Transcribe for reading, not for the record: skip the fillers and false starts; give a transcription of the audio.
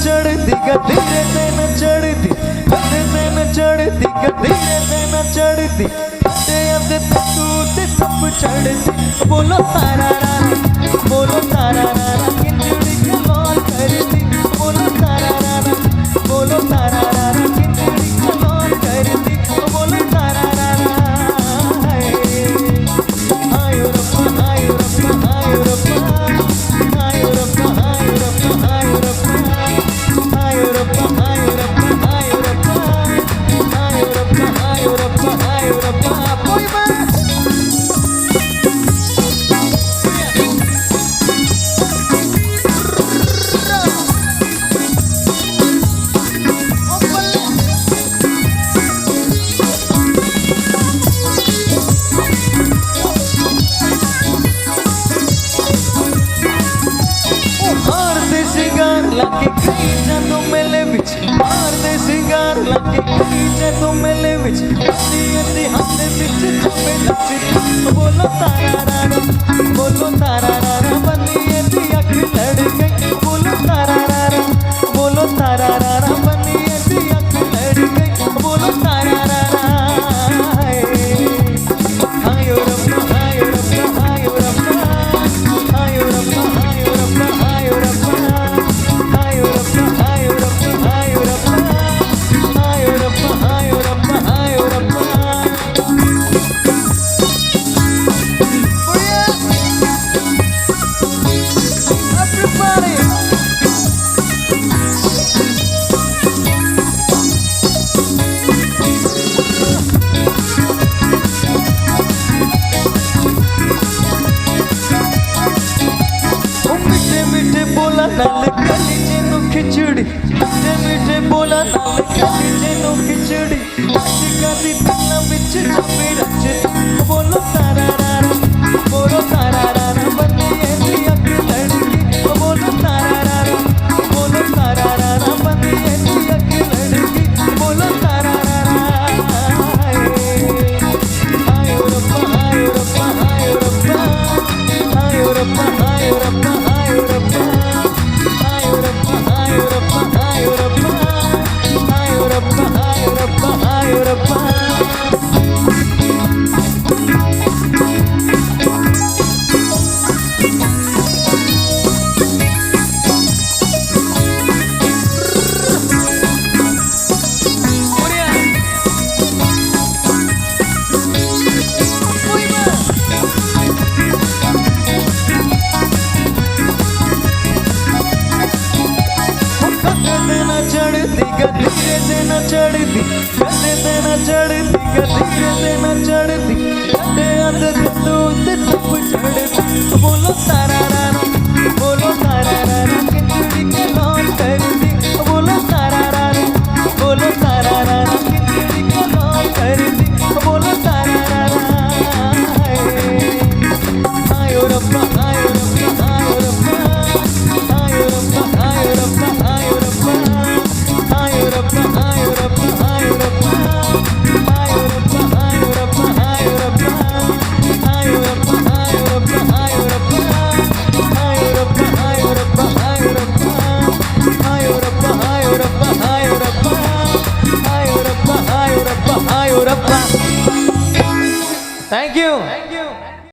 चढ़ती धीरे से न चढ़ती चढ़ती धीरे से न चढ़ती तू से सब चढ़ती बोलो तारा रारा बोलो तारा रारा खिचड़ी कमाल करती बोलो तारा रारा बोलो तारा रारा खिचड़ी कमाल करती बोलो तारा रारा आयो रब्बा आयो रब्बा आयो रब्बा आयो रब्बा आयो रब्बा आयो रब्बा आयो रब्बा आयो रब्बा आयो रब्बा आयो रब्बा आयो रब्बा आयो रब्बा कोई बात लाके कई जादू मेले विच मार दे सिंगार लाके कई जादू मेले विच अति हाथ विच छुपे नच बोलो तारा रारा बोलो तारा रारा बनिए दी अख लड़ गई बोलो तारा रारा बोलो तारा रारा बनिए दी अख लड़ गई बोलो तारा रारा आयो रब्बा आयो रब्बा आयो रब्बा आयो रब्बा आयो रब्बा आयो रब्बा बोला नाल कलीजे नु खिचड़ी मीठे बोला नाल कलीजे नु खिचड़ी आशिका दी पन्ना विच छुपी रच बोलो तारा रारा बोलो तारा रारा बनिए दी अख लड़की बोलो तारा रारा बोलो तारा रारा बनिए दी अख लड़की बोलो तारा रारा आयो रब्बा आयो रब्बा आयो रब्बा आयो रब्बा आयो रब्बा आयो रब्बा धीरे से न चढ़ती धीरे से न चढ़ती अंदर तू से सब चढ़ती बोलो तारा